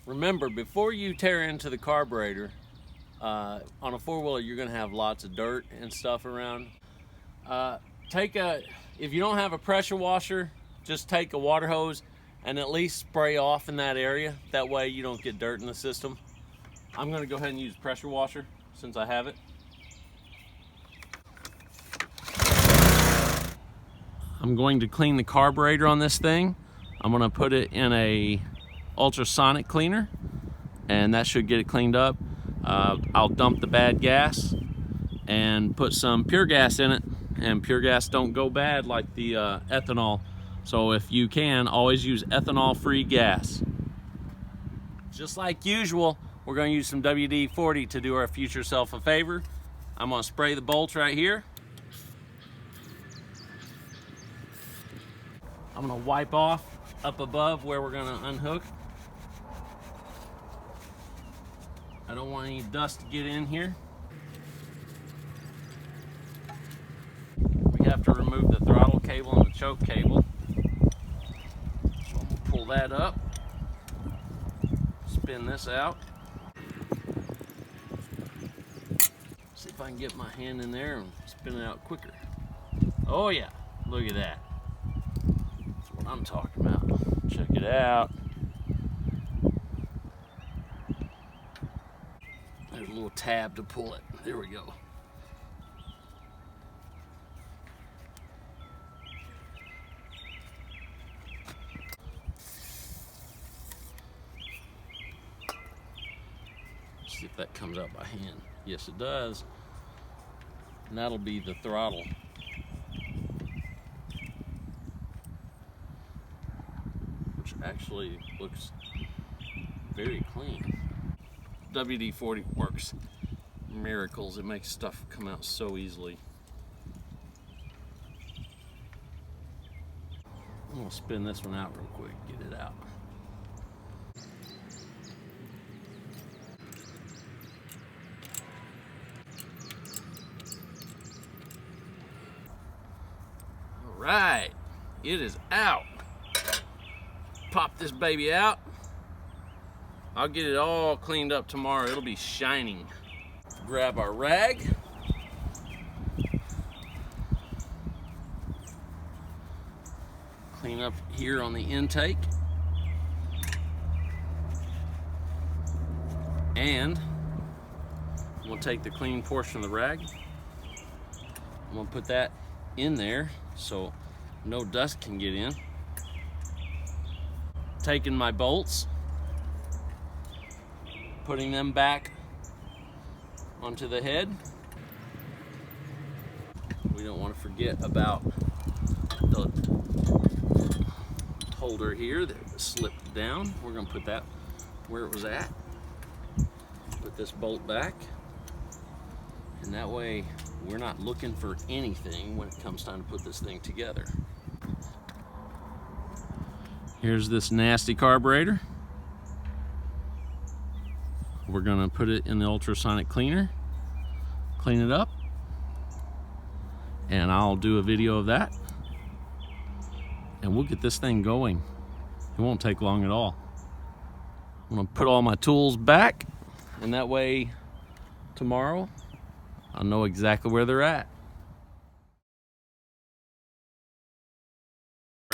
Remember, before you tear into the carburetor, on a four-wheeler, you're gonna have lots of dirt and stuff around. If you don't have a pressure washer, just take a water hose and at least spray off in that area. That way you don't get dirt in the system. I'm gonna go ahead and use pressure washer since I have it. I'm going to clean the carburetor on this thing. I'm gonna put it in a ultrasonic cleaner and that should get it cleaned up. I'll dump the bad gas and put some pure gas in it, and pure gas don't go bad like the ethanol. So if you can, always use ethanol-free gas. Just like usual, we're gonna use some WD-40 to do our future self a favor. I'm gonna spray the bolts right here. I'm gonna wipe off up above where we're gonna unhook. I don't want any dust to get in here. We have to remove the throttle cable and the choke cable. So I'm gonna pull that up, spin this out. See if I can get my hand in there and spin it out quicker. Oh yeah, look at that. That's what I'm talking about. Check it out. There's a little tab to pull it. There we go. See if that comes out by hand. Yes, it does. And that'll be the throttle. Which actually looks very clean. WD-40 works miracles. It makes stuff come out so easily. I'm gonna spin this one out real quick, get it out. All right, it is out. Pop this baby out. I'll get it all cleaned up tomorrow. It'll be shining. Grab our rag. Clean up here on the intake. And I'm gonna take the clean portion of the rag. I'm gonna put that in there so no dust can get in. Taking my bolts, putting them back onto the head. We don't want to forget about the holder here that slipped down. We're going to put that where it was at. Put this bolt back, and that way we're not looking for anything when it comes time to put this thing together. Here's this nasty carburetor. We're gonna put it in the ultrasonic cleaner, clean it up, and I'll do a video of that. And we'll get this thing going. It won't take long at all. I'm gonna put all my tools back, and that way tomorrow I'll know exactly where they're at.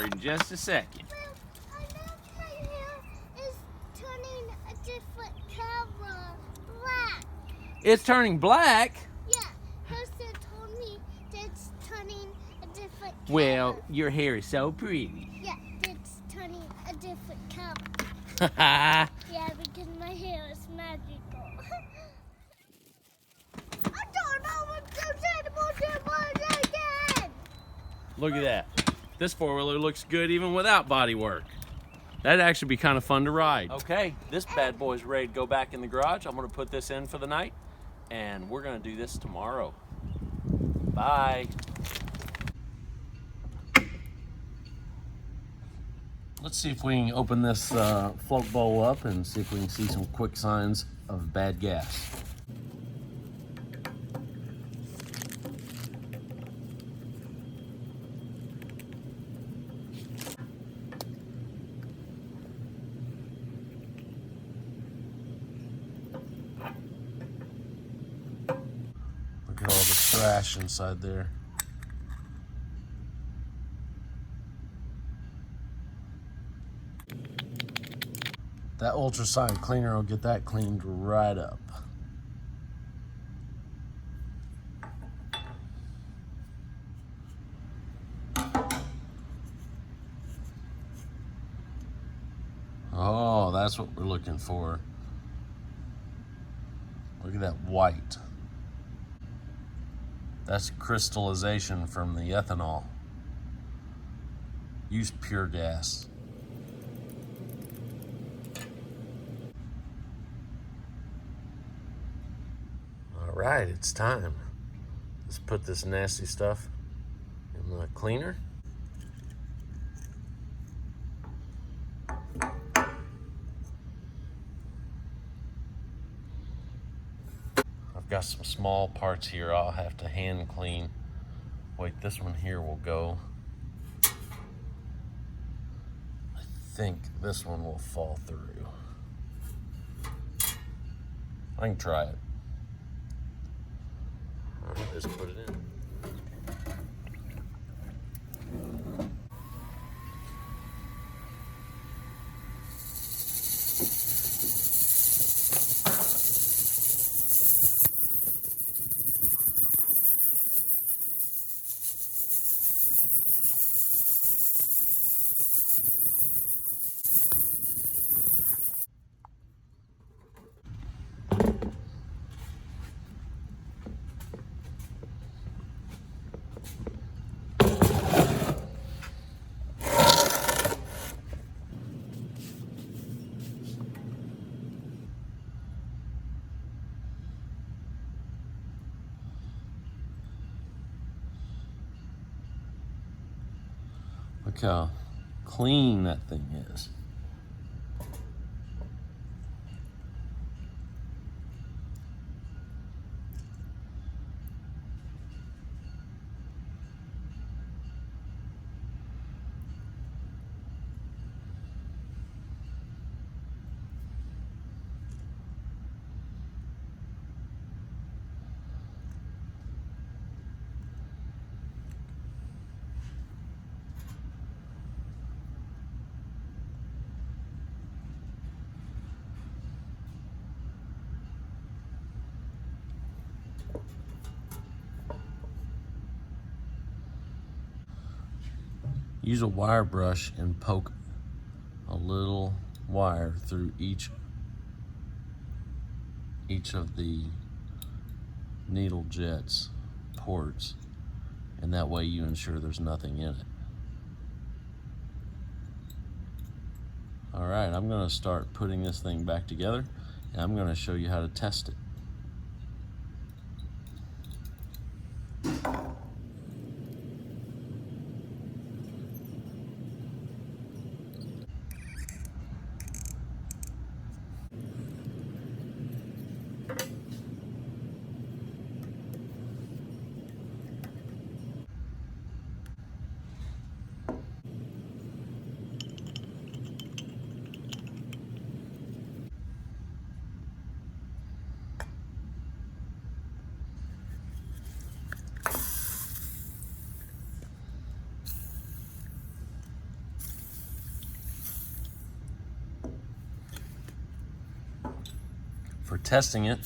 In just a second. It's turning black? Yeah, Hester told me that it's turning a different color. Well, your hair is so pretty. Yeah, it's turning a different color. Haha. Yeah, because my hair is magical. I don't know what's so sad about that again. Look at that. This four-wheeler looks good even without body work. That'd actually be kind of fun to ride. Okay, this bad boy's ready to go back in the garage. I'm gonna put this in for the night, and we're gonna do this tomorrow. Bye. Let's see if we can open this float bowl up and see if we can see some quick signs of bad gas. trash inside there. That ultrasonic cleaner will get that cleaned right up. Oh, that's what we're looking for. Look at that white. That's crystallization from the ethanol. Use pure gas. All right, it's time. Let's put this nasty stuff in the cleaner. I've got some small parts here I'll have to hand clean. Wait, this one here will go. I think this one will fall through. I can try it. All right, just put it in. Look how clean that thing is. Use a wire brush and poke a little wire through each of the needle jets ports, and that way you ensure there's nothing in it. All right, I'm going to start putting this thing back together, and I'm going to show you how to test it. For testing it,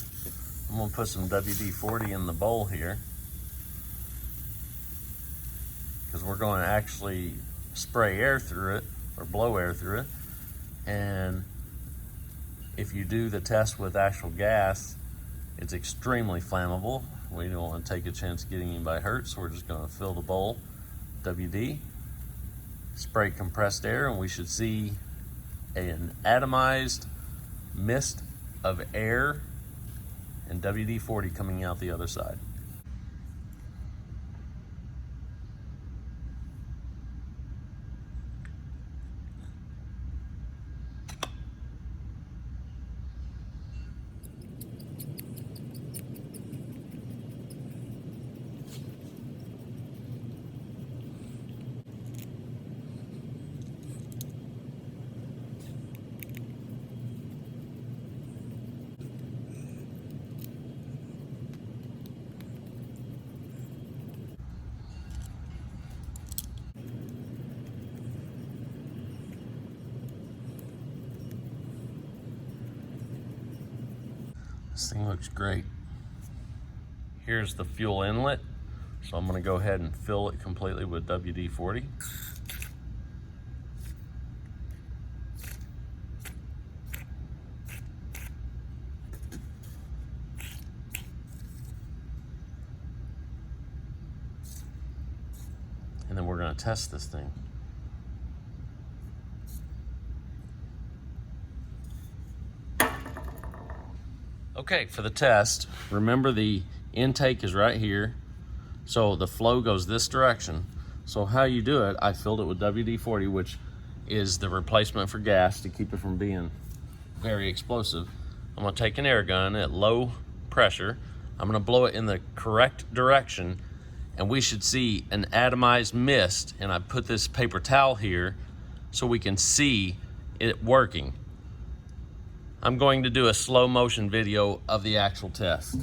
I'm going to put some WD-40 in the bowl here, because we're going to actually spray air through it or blow air through it. And if you do the test with actual gas, it's extremely flammable. We don't want to take a chance of getting anybody hurt, so we're just going to fill the bowl WD, spray compressed air, and we should see an atomized mist of air and WD-40 coming out the other side. This thing looks great. Here's the fuel inlet. So I'm gonna go ahead and fill it completely with WD-40. And then we're gonna test this thing. Okay, for the test, remember the intake is right here. So the flow goes this direction. So how you do it, I filled it with WD-40, which is the replacement for gas to keep it from being very explosive. I'm gonna take an air gun at low pressure. I'm gonna blow it in the correct direction, and we should see an atomized mist. And I put this paper towel here so we can see it working. I'm going to do a slow motion video of the actual test.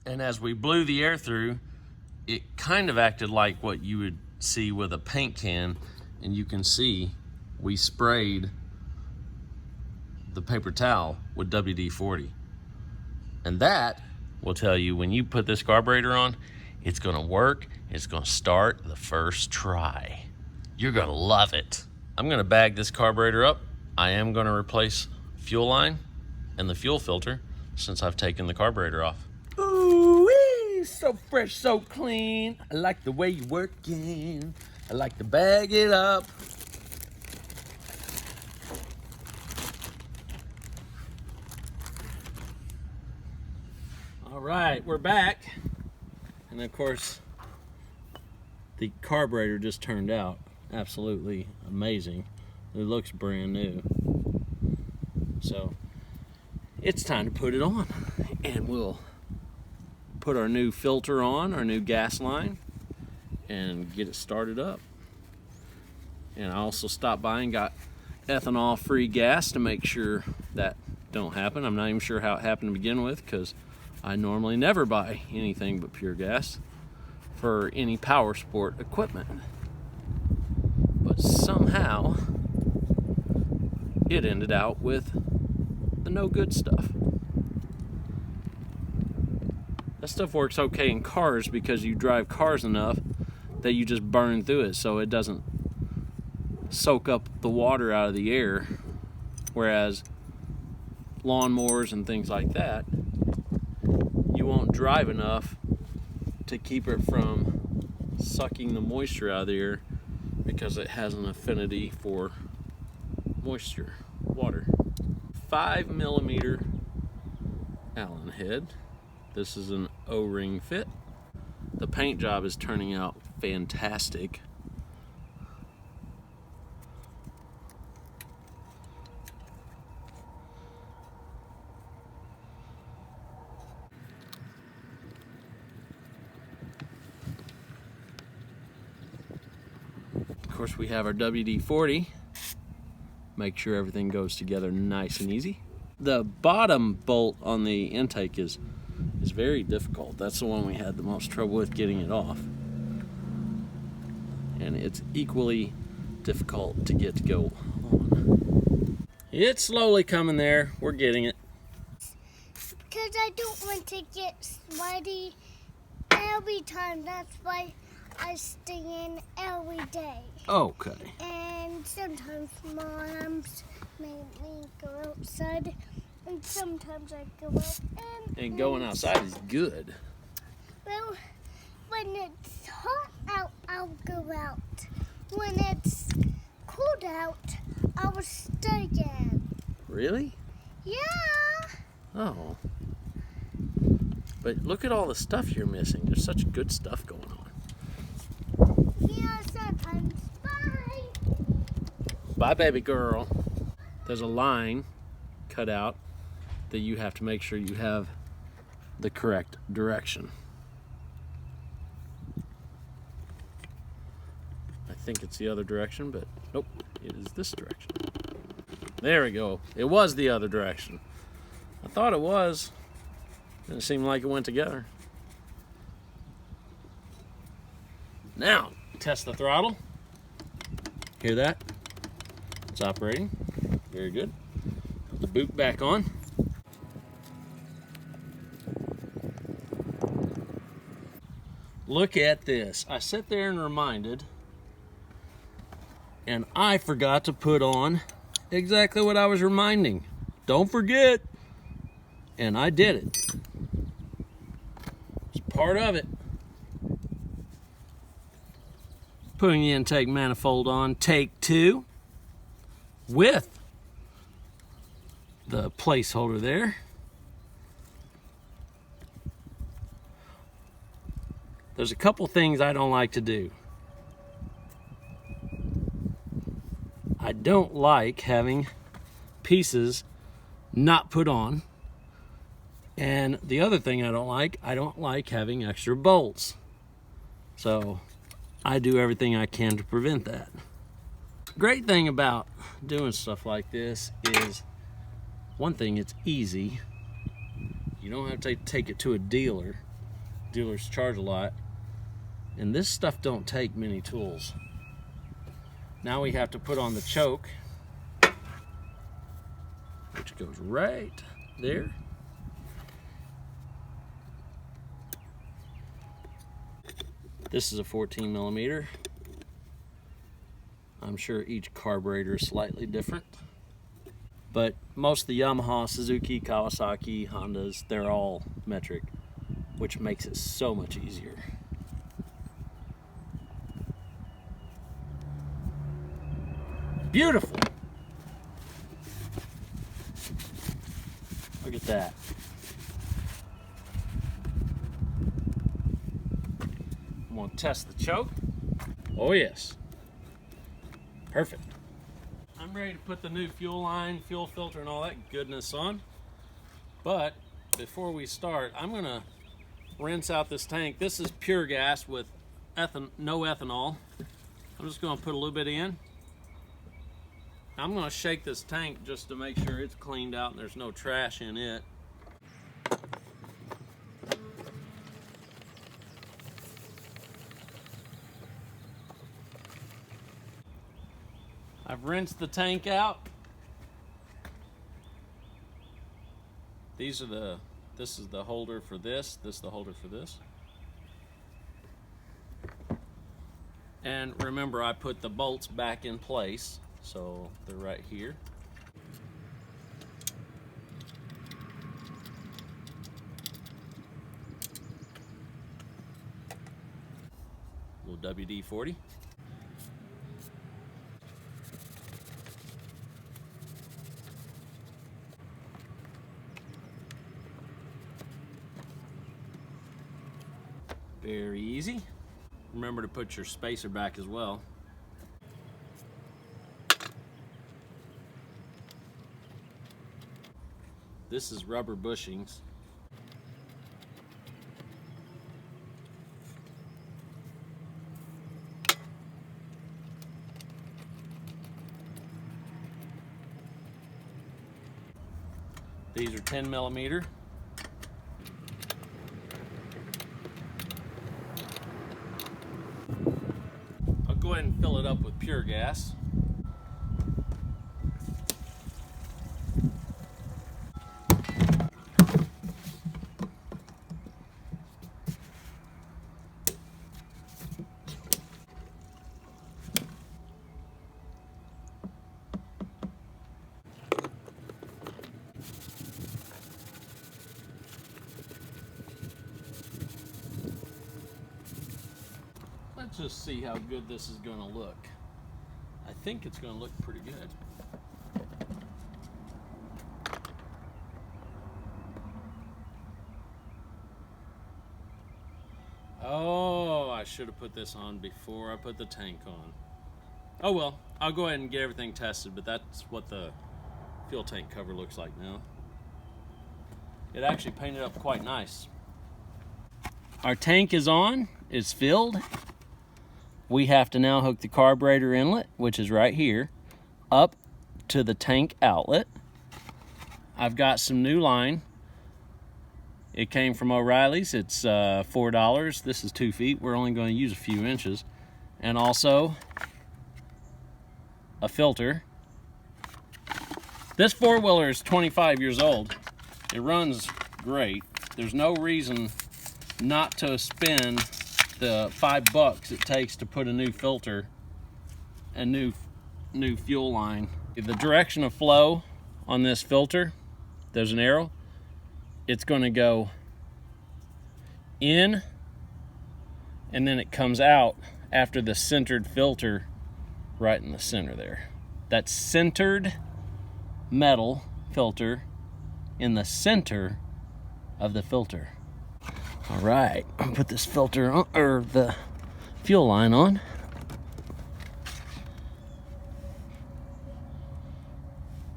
And as we blew the air through, it kind of acted like what you would see with a paint can. And you can see we sprayed the paper towel with WD-40. And that will tell you when you put this carburetor on, it's gonna work, it's gonna start the first try. You're gonna love it. I'm gonna bag this carburetor up. I am gonna replace fuel line and the fuel filter since I've taken the carburetor off. Ooh-wee, so fresh, so clean. I like the way you're working. I like to bag it up. All right, we're back. And of course, the carburetor just turned out absolutely amazing. It looks brand new. So it's time to put it on, and we'll put our new filter on, our new gas line, and get it started up. And I also stopped by and got ethanol-free gas to make sure that don't happen. I'm not even sure how it happened to begin with, because I normally never buy anything but pure gas for any power sport equipment. But somehow it ended out with the no good stuff. That stuff works okay in cars because you drive cars enough that you just burn through it so it doesn't soak up the water out of the air. Whereas lawnmowers and things like that, you won't drive enough to keep it from sucking the moisture out of the air because it has an affinity for moisture, water. 5mm Allen head. This is an O-ring fit. The paint job is turning out fantastic. Of course, we have our WD-40. Make sure everything goes together nice and easy. The bottom bolt on the intake is very difficult. That's the one we had the most trouble with getting it off. And it's equally difficult to get to go on. It's slowly coming there. We're getting it. Because I don't want to get sweaty every time. That's why I stay in every day. Okay. And sometimes moms make me go outside, and sometimes I go out. And going outside is good. Well, when it's hot out, I'll go out. When it's cold out, I will stay in. Really? Yeah. Oh. But look at all the stuff you're missing. There's such good stuff going on. Yeah, sometimes. Bye. Bye, baby girl. There's a line cut out that you have to make sure you have the correct direction. I think it's the other direction, but nope, it is this direction. There we go. It was the other direction. I thought it was. Didn't seem like it went together. Now, test the throttle. Hear that? It's operating. Very good. Put the boot back on. Look at this. I sat there and reminded, and I forgot to put on exactly what I was reminding. Don't forget. And I did it. It's part of it. Putting the intake manifold on, take 2, with the placeholder there. There's a couple things I don't like to do. I don't like having pieces not put on. And the other thing I don't like having extra bolts. So I do everything I can to prevent that. Great thing about doing stuff like this is, one thing, it's easy. You don't have to take it to a dealer. Dealers charge a lot. And this stuff don't take many tools. Now we have to put on the choke, which goes right there. This is a 14 millimeter. I'm sure each carburetor is slightly different, but most of the Yamaha, Suzuki, Kawasaki, Hondas, they're all metric, which makes it so much easier. Beautiful. Look at that. I'm going to test the choke. Oh yes. Perfect. I'm ready to put the new fuel line, fuel filter, and all that goodness on. But before we start, I'm going to rinse out this tank. This is pure gas with no ethanol. I'm just going to put a little bit in. I'm going to shake this tank just to make sure it's cleaned out and there's no trash in it. I've rinsed the tank out. This is the holder for this is the holder for this. And remember, I put the bolts back in place, so they're right here. Little WD-40. Very easy. Remember to put your spacer back as well. This is rubber bushings. These are 10 millimeter. I'll go ahead and fill it up with pure gas. Let's just see how good this is going to look. I think it's going to look pretty good. Oh, I should have put this on before I put the tank on. Oh well, I'll go ahead and get everything tested, but that's what the fuel tank cover looks like now. It actually painted up quite nice. Our tank is on, it's filled. We have to now hook the carburetor inlet, which is right here, up to the tank outlet. I've got some new line. It came from O'Reilly's. It's $4. This is 2 feet. We're only going to use a few inches. And also a filter. This four-wheeler is 25 years old. It runs great. There's no reason not to spend the $5 it takes to put a new filter and new fuel line. The direction of flow on this filter, there's an arrow. It's going to go in and then it comes out after the centered filter right in the center there. That centered metal filter in the center of the filter. All right, I'll put this filter on, or the fuel line on.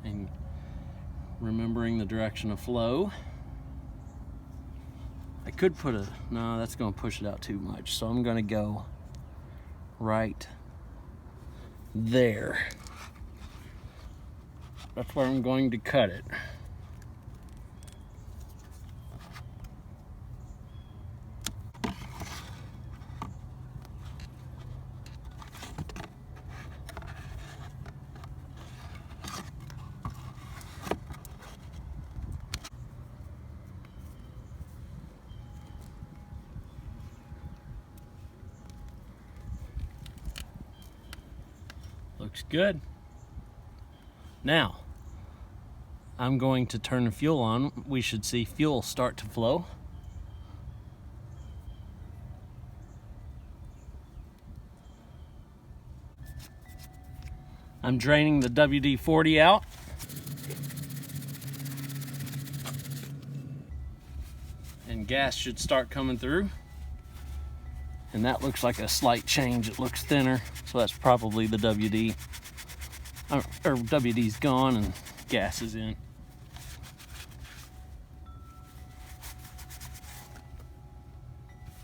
And remembering the direction of flow. I could put no, that's gonna push it out too much. So I'm gonna go right there. That's where I'm going to cut it. Looks good. Now, I'm going to turn the fuel on. We should see fuel start to flow. I'm draining the WD-40 out. And gas should start coming through. And that looks like a slight change. It looks thinner, so that's probably the WD. Or WD's gone and gas is in.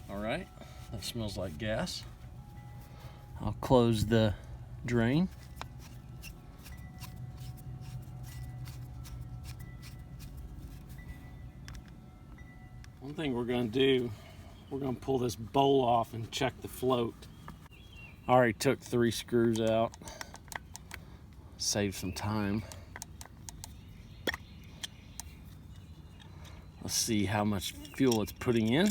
All right, that smells like gas. I'll close the drain. One thing we're gonna do, we're gonna pull this bowl off and check the float. I already took 3 screws out. Save some time. Let's see how much fuel it's putting in.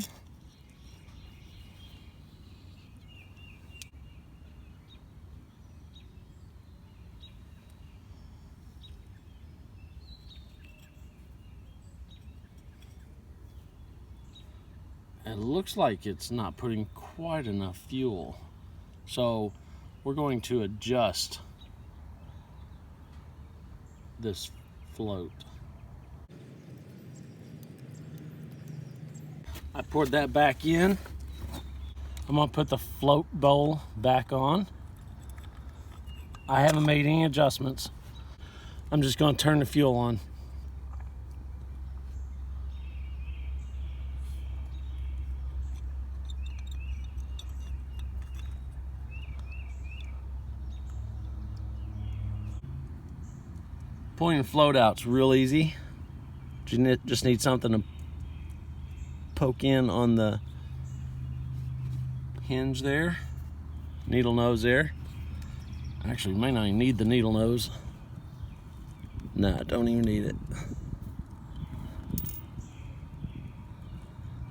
It looks like it's not putting quite enough fuel. So we're going to adjust this float. I poured that back in. I'm gonna put the float bowl back on. I haven't made any adjustments. I'm just gonna turn the fuel on. Pulling the float out's real easy. You just need something to poke in on the hinge there. Needle nose there. Actually, you may not even need the needle nose. No, don't even need it.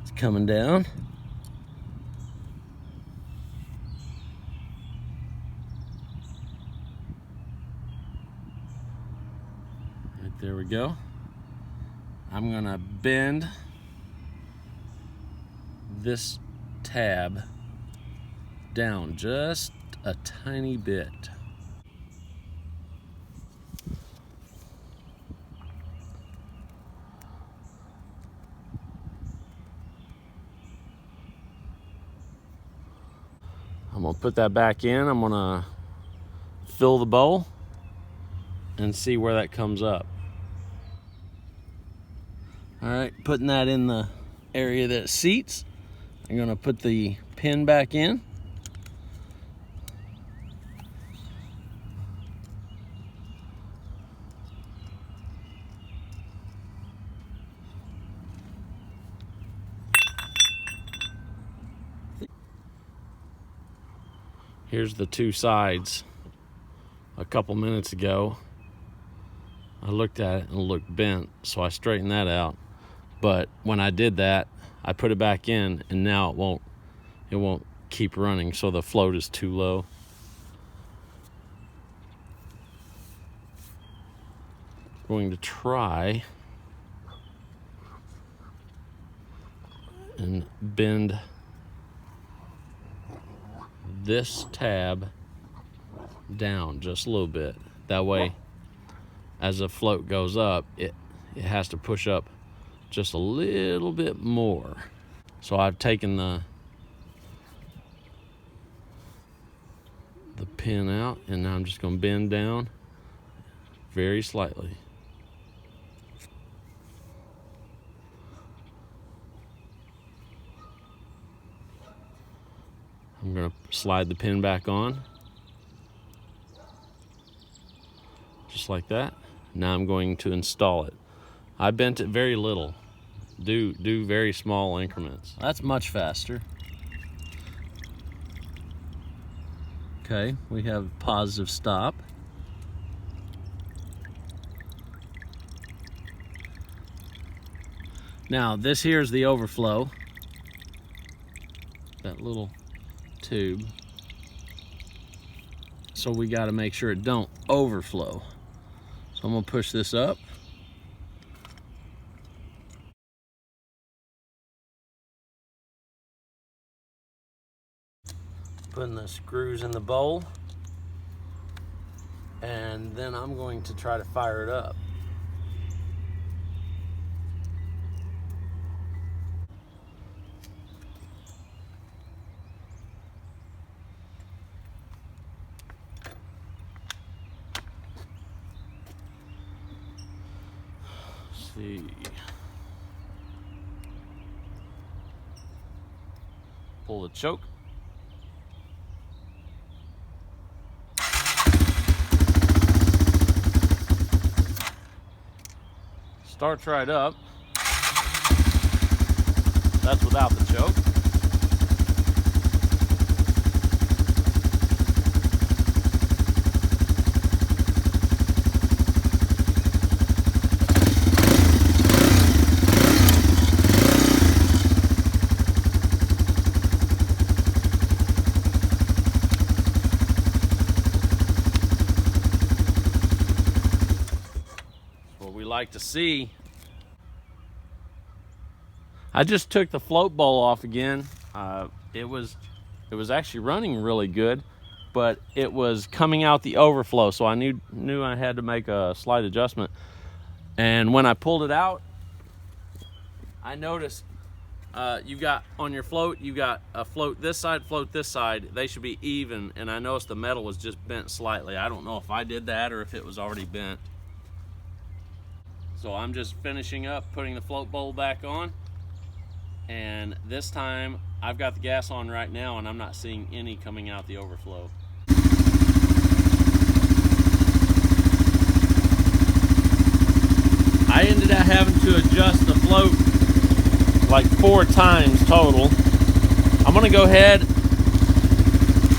It's coming down. There we go. I'm gonna bend this tab down just a tiny bit. I'm gonna put that back in. I'm gonna fill the bowl and see where that comes up. All right, putting that in the area that it seats. I'm gonna put the pin back in. Here's the two sides. A couple minutes ago, I looked at it and it looked bent, so I straightened that out. But when I did that, I put it back in, and now it won't keep running, so the float is too low. Going to try and bend this tab down just a little bit. That way, as the float goes up, it has to push up just a little bit more. So I've taken the pin out, and now I'm just going to bend down very slightly. I'm going to slide the pin back on, just like that. Now I'm going to install it. I bent it very little. Do very small increments. That's much faster. Okay, we have positive stop. Now this here is the overflow. That little tube. So we got to make sure it don't overflow. So I'm gonna push this up. Putting the screws in the bowl, and then I'm going to try to fire it up. Let's see. Pull the choke. Starts right up. That's without the choke. What we like to see. I just took the float bowl off again. It was actually running really good, but it was coming out the overflow, so I knew I had to make a slight adjustment. And when I pulled it out, I noticed you got on your float, you got a float this side, they should be even, and I noticed the metal was just bent slightly. I don't know if I did that or if it was already bent. So I'm just finishing up putting the float bowl back on, and this time I've got the gas on right now and I'm not seeing any coming out the overflow. I ended up having to adjust the float like 4 times total. I'm gonna go ahead,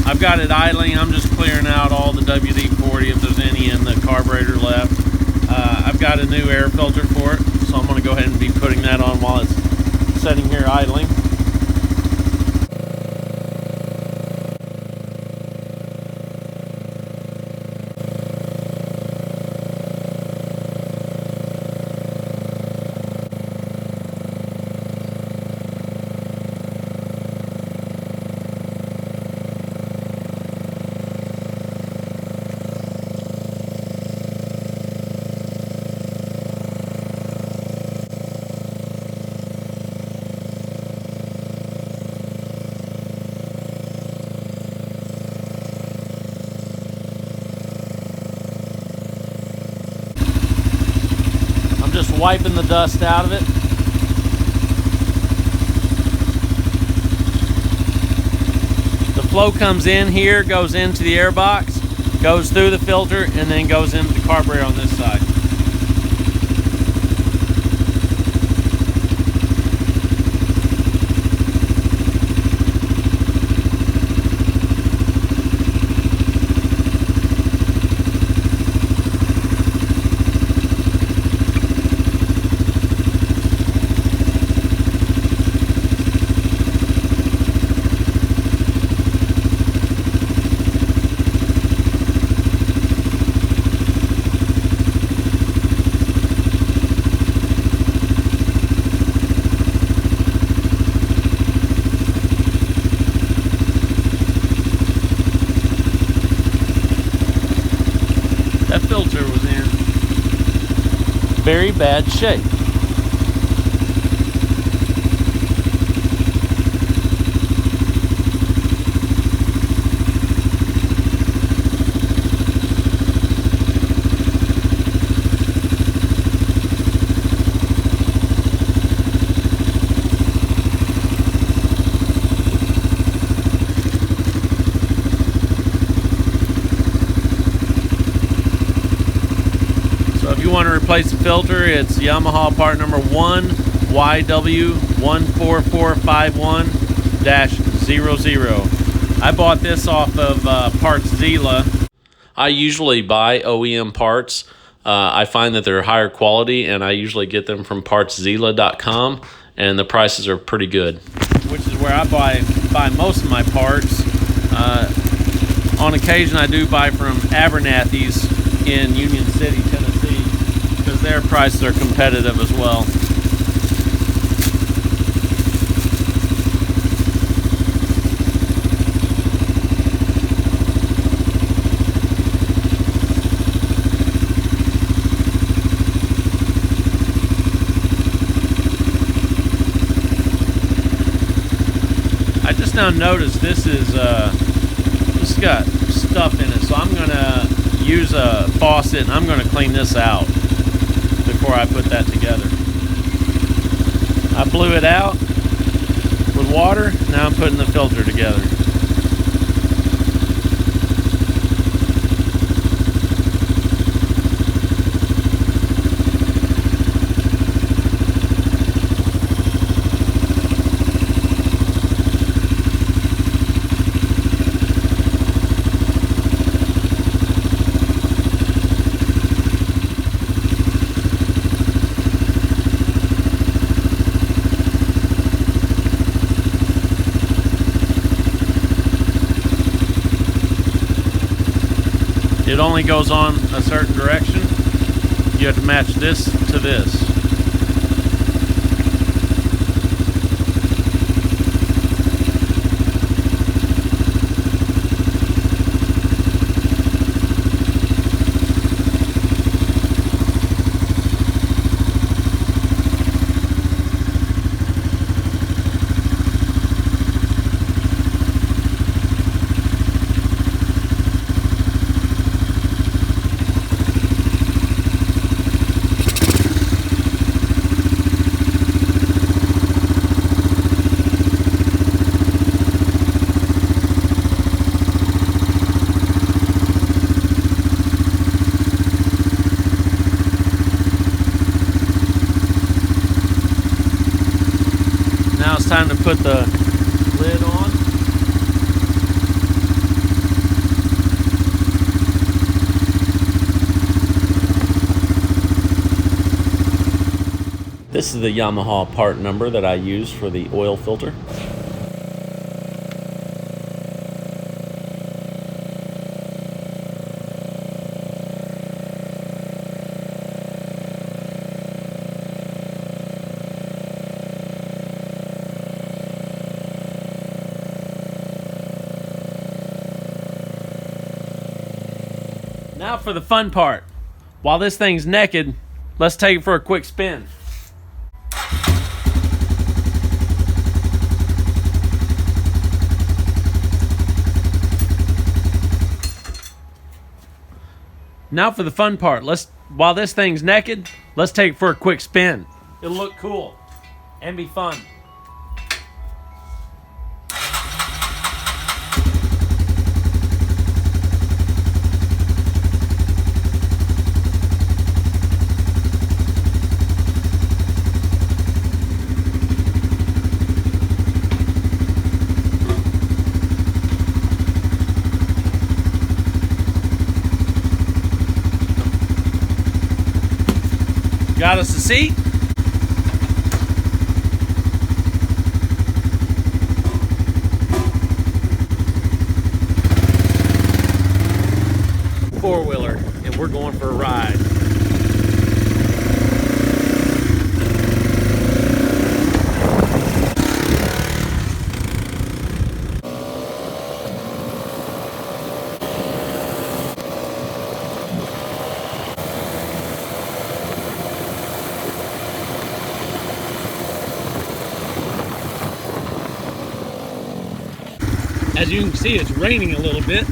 I've got it idling, I'm just clearing out all the WD-40 if there's any in the carburetor left. I've got a new air filter for it, so I'm gonna go ahead and be putting that on while it's sitting here idling. I'm just wiping the dust out of it. The flow comes in here, goes into the air box, goes through the filter, and then goes into the carburetor on this side. That filter was in very bad shape. If you want to replace the filter, it's Yamaha part number 1YW14451-00. I bought this off of Parts Zilla. I usually buy OEM parts. I find that they're higher quality, and I usually get them from partszilla.com, and the prices are pretty good. Which is where I buy most of my parts. On occasion, I do buy from Abernathy's in Union City, Tennessee, because their prices are competitive as well. I just now noticed this has got stuff in it, so I'm gonna use a faucet and I'm gonna clean this out before I put that together. I blew it out with water. Now I'm putting the filter together. It only goes on a certain direction. You have to match this to this. Now it's time to put the lid on. This is the Yamaha part number that I use for the oil filter. Now for the fun part. While this thing's naked, let's take it for a quick spin. Now for the fun part. While this thing's naked, Let's take it for a quick spin. It'll look cool and be fun. Got us a seat. Four-wheeler, and we're going for a ride. As you can see, it's raining a little bit.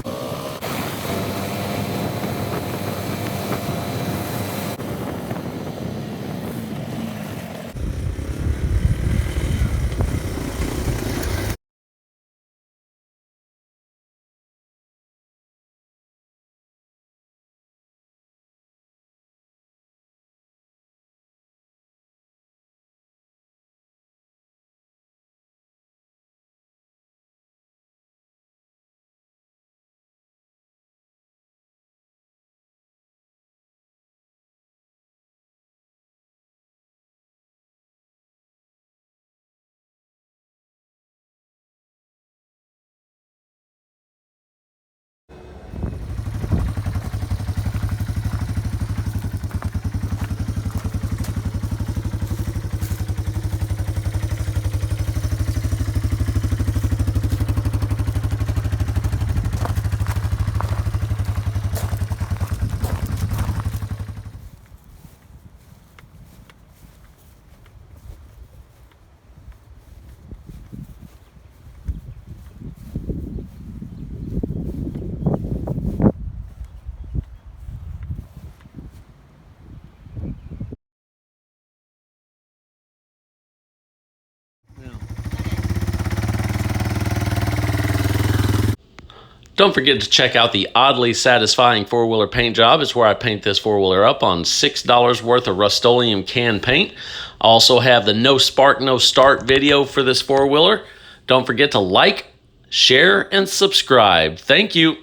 Don't forget to check out the Oddly Satisfying four-wheeler paint job. It's where I paint this four-wheeler up on $6 worth of Rust-Oleum can paint. I also have the No Spark, No Start video for this four-wheeler. Don't forget to like, share, and subscribe. Thank you.